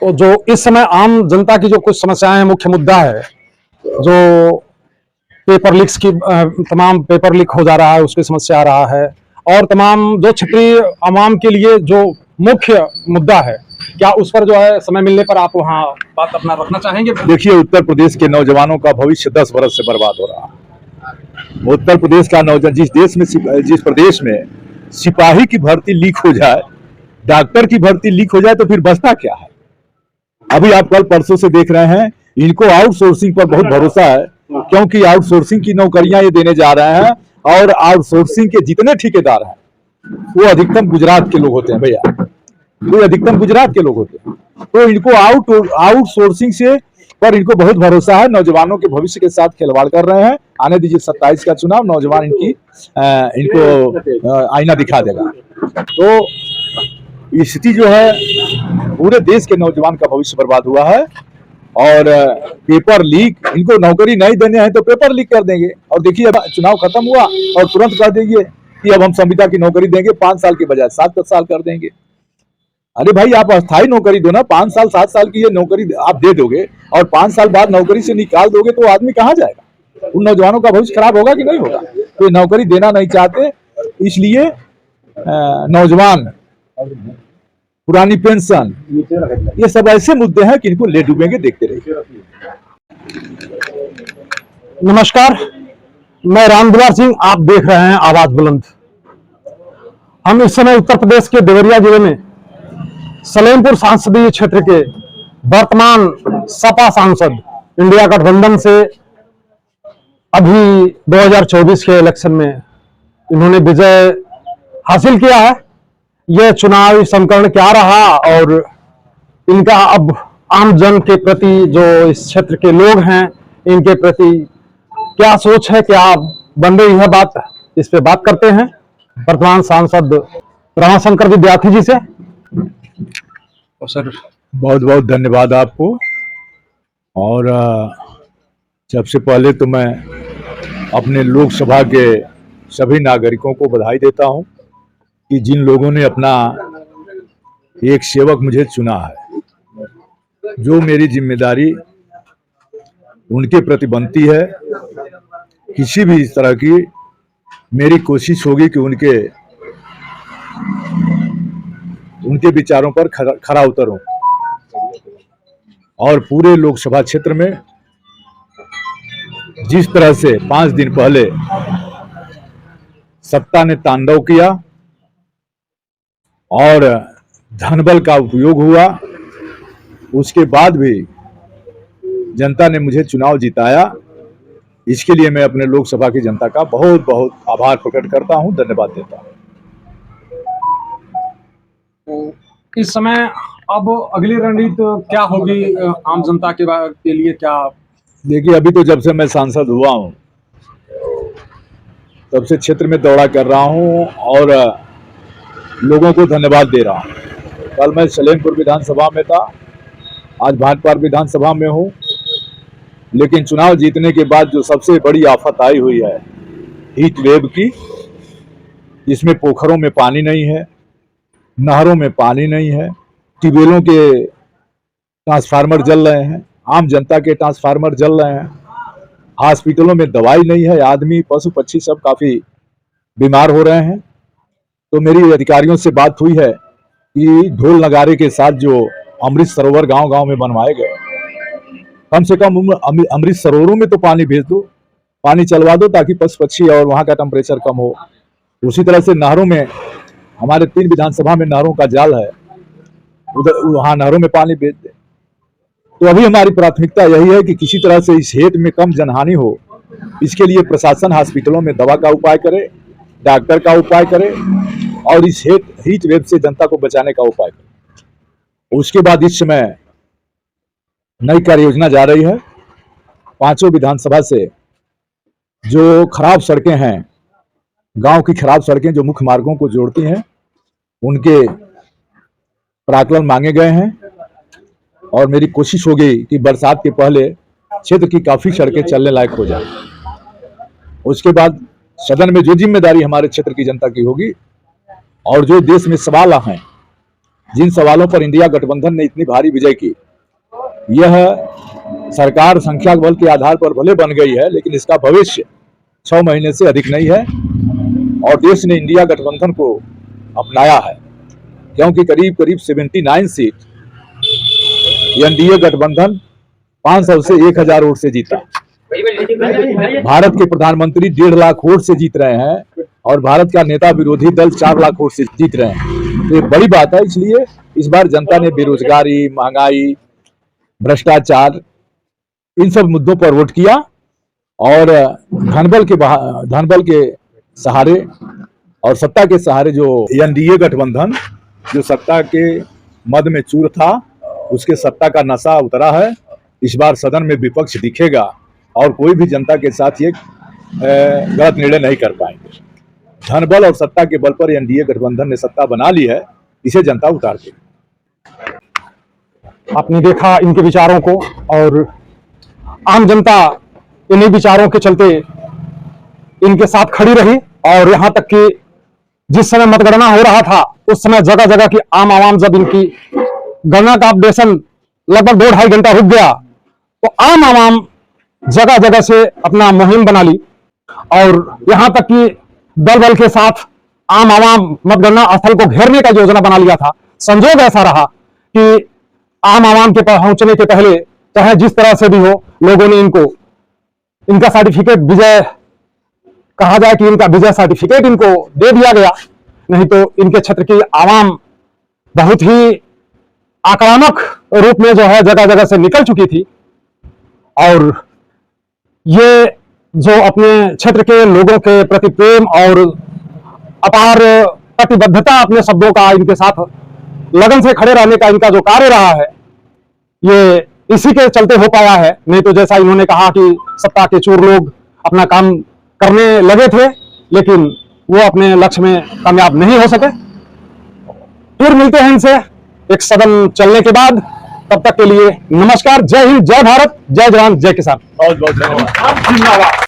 तो जो इस समय आम जनता की जो कुछ समस्याएं हैं, मुख्य मुद्दा है जो पेपर लीक्स की, तमाम पेपर लीक हो जा रहा है, उसकी समस्या आ रहा है, और तमाम जो क्षेत्रीय आवाम के लिए जो मुख्य मुद्दा है, क्या उस पर जो है समय मिलने पर आप वहाँ बात अपना रखना चाहेंगे? देखिए, उत्तर प्रदेश के नौजवानों का भविष्य 10 वर्ष से बर्बाद हो रहा है। उत्तर प्रदेश का नौजवान जिस प्रदेश में सिपाही की भर्ती लीक हो जाए, डॉक्टर की भर्ती लीक हो जाए, तो फिर बचता क्या है? अभी आप कल परसों से देख रहे हैं, इनको आउटसोर्सिंग पर बहुत भरोसा है, क्योंकि आउटसोर्सिंग की नौकरियां ये देने जा रहे हैं, और आउटसोर्सिंग के जितने ठेकेदार हैं वो अधिकतम गुजरात के लोग होते हैं भैया, वो अधिकतम गुजरात के लोग होते हैं। तो इनको आउटसोर्सिंग से पर इनको बहुत भरोसा है, नौजवानों के भविष्य के साथ खिलवाड़ कर रहे हैं। आने दीजिए 27 का चुनाव, नौजवान इनको आईना दिखा देगा। तो स्थिति जो है, पूरे देश के नौजवान का भविष्य बर्बाद हुआ है। और पेपर लीक, इनको नौकरी नहीं देने हैं तो पेपर लीक कर देंगे। और देखिए, चुनाव खत्म हुआ और तुरंत कर देंगे कि अब हम संविदा की नौकरी देंगे, 5 साल के बजाय 7 साल कर देंगे। अरे भाई, आप अस्थायी नौकरी दो ना, 5 साल 7 साल की ये नौकरी आप दे दोगे और 5 साल बाद नौकरी से निकाल दोगे, तो आदमी कहाँ जाएगा? उन नौजवानों का भविष्य खराब होगा कि नहीं होगा? तो नौकरी देना नहीं चाहते, इसलिए नौजवान, पुरानी पेंशन, ये सब ऐसे मुद्दे हैं कि इनको ले डूबेंगे, देखते रहिए। नमस्कार, मैं रामदुलार सिंह, आप देख रहे हैं आवाज बुलंद। हम इस समय उत्तर प्रदेश के देवरिया जिले में सलेमपुर संसदीय क्षेत्र के वर्तमान सपा सांसद, इंडिया गठबंधन से अभी 2024 के इलेक्शन में इन्होंने विजय हासिल किया है। यह चुनावी समीकरण क्या रहा और इनका अब आम जन के प्रति, जो इस क्षेत्र के लोग हैं, इनके प्रति क्या सोच है, क्या बन रही है बात, इस पे बात करते हैं वर्तमान सांसद रमाशंकर विद्यार्थी जी से। तो सर, बहुत बहुत धन्यवाद आपको। और सबसे पहले तो मैं अपने लोकसभा के सभी नागरिकों को बधाई देता हूं कि जिन लोगों ने अपना एक सेवक मुझे चुना है, जो मेरी जिम्मेदारी उनके प्रति बनती है। किसी भी इस तरह की मेरी कोशिश होगी कि उनके विचारों पर खरा उतरूं। और पूरे लोकसभा क्षेत्र में जिस तरह से 5 दिन पहले सत्ता ने तांडव किया और धनबल का उपयोग हुआ, उसके बाद भी जनता ने मुझे चुनाव जिताया। इसके लिए मैं अपने लोकसभा की जनता का बहुत बहुत आभार प्रकट करता हूं, धन्यवाद देता हूं। इस समय अब अगली रणनीति क्या होगी आम जनता के लिए? क्या देखिए, अभी तो जब से मैं सांसद हुआ हूं तब से क्षेत्र में दौरा कर रहा हूं और लोगों को धन्यवाद दे रहा हूं। कल मैं सलेमपुर विधानसभा में था, आज भाटपारा विधानसभा में हूं। लेकिन चुनाव जीतने के बाद जो सबसे बड़ी आफत आई हुई है हीट वेव की, जिसमें पोखरों में पानी नहीं है, नहरों में पानी नहीं है, ट्यूबवेलों के ट्रांसफार्मर जल रहे हैं, आम जनता के ट्रांसफार्मर जल रहे हैं, हॉस्पिटलों में दवाई नहीं है, आदमी पशु पक्षी सब काफी बीमार हो रहे हैं। तो मेरी अधिकारियों से बात हुई है कि ढोल नगारे के साथ जो अमृत सरोवर गांव गांव में बनवाए गए, कम से कम अमृत सरोवरों में तो पानी भेज दो, पानी चलवा दो, ताकि पशु पक्षी और वहां का टेम्परेचर कम हो। उसी तरह से नहरों में, हमारे 3 विधानसभा में नहरों का जाल है, उधर वहां नहरों में पानी भेज दे। तो अभी हमारी प्राथमिकता यही है कि किसी तरह से इस हेत में कम जनहानि हो, इसके लिए प्रशासन हॉस्पिटलों में दवा का उपाय करे, डॉक्टर का उपाय करे और इस हीट वेव से जनता को बचाने का उपाय करे। उसके बाद इस समय नई कार्य योजना जा रही है 5 विधानसभा से। जो खराब सड़कें हैं, गांव की खराब सड़कें जो मुख्य मार्गों को जोड़ती हैं, उनके प्राकलन मांगे गए हैं और मेरी कोशिश होगी कि बरसात के पहले क्षेत्र की काफी सड़कें चलने लायक हो जाए। उसके बाद सदन में जो जिम्मेदारी हमारे क्षेत्र की जनता की होगी और जो देश में सवाल हैं, जिन सवालों पर इंडिया गठबंधन ने इतनी भारी विजय की, यह सरकार संख्या बल के आधार पर भले बन गई है, लेकिन इसका भविष्य 6 महीने से अधिक नहीं है और देश ने इंडिया गठबंधन को अपनाया है, क्योंकि करीब करीब 79 सीट एनडीए गठबंधन 500 से 1000 वोट से जीता। भारत के प्रधानमंत्री 1.5 लाख वोट से जीत रहे हैं और भारत का नेता विरोधी दल 4 लाख वोट से जीत रहे हैं। तो ये बड़ी बात है। इसलिए इस बार जनता ने बेरोजगारी, महंगाई, भ्रष्टाचार, इन सब मुद्दों पर वोट किया और धनबल के सहारे और सत्ता के सहारे जो एनडीए गठबंधन जो सत्ता के मद में चूर था, उसके सत्ता का नशा उतरा है। इस बार सदन में विपक्ष दिखेगा और कोई भी जनता के साथ ये गलत निर्णय नहीं कर पाएंगे। धनबल और सत्ता के बल पर एनडीए गठबंधन ने सत्ता बना ली है, इसे जनता उतार देगी। आपने देखा इनके विचारों को, और आम जनता इन्हीं विचारों के चलते इनके साथ खड़ी रही। और यहां तक कि जिस समय मतगणना हो रहा था, उस समय जगह जगह की आम आवाम जब इनकी गणना का अपडेशन लगभग 2-2.5 घंटा रुक गया, तो आम आवाम जगह जगह से अपना मुहिम बना ली और यहां तक कि दल बल के साथ आम आवाम मतगणना स्थल को घेरने का योजना बना लिया था। संजोग ऐसा रहा कि आम आवाम के पहुंचने के पहले, चाहे जिस तरह से भी हो, लोगों ने इनका सर्टिफिकेट, विजय कहा जाए कि इनका विजय सर्टिफिकेट इनको दे दिया गया। नहीं तो इनके क्षेत्र की आवाम बहुत ही आक्रामक रूप में जो है जगह जगह से निकल चुकी थी और ये जो अपने क्षेत्र के लोगों के प्रति प्रेम और अपार प्रतिबद्धता, अपने शब्दों का, इनके साथ लगन से खड़े रहने का इनका जो कार्य रहा है, ये इसी के चलते हो पाया है। नहीं तो जैसा इन्होंने कहा कि सत्ता के चोर लोग अपना काम करने लगे थे, लेकिन वो अपने लक्ष्य में कामयाब नहीं हो सके। फिर मिलते हैं इनसे एक सदन चलने के बाद। तब तक के लिए नमस्कार। जय हिंद, जय भारत, जय जवान, जय किसान। बहुत बहुत धन्यवाद।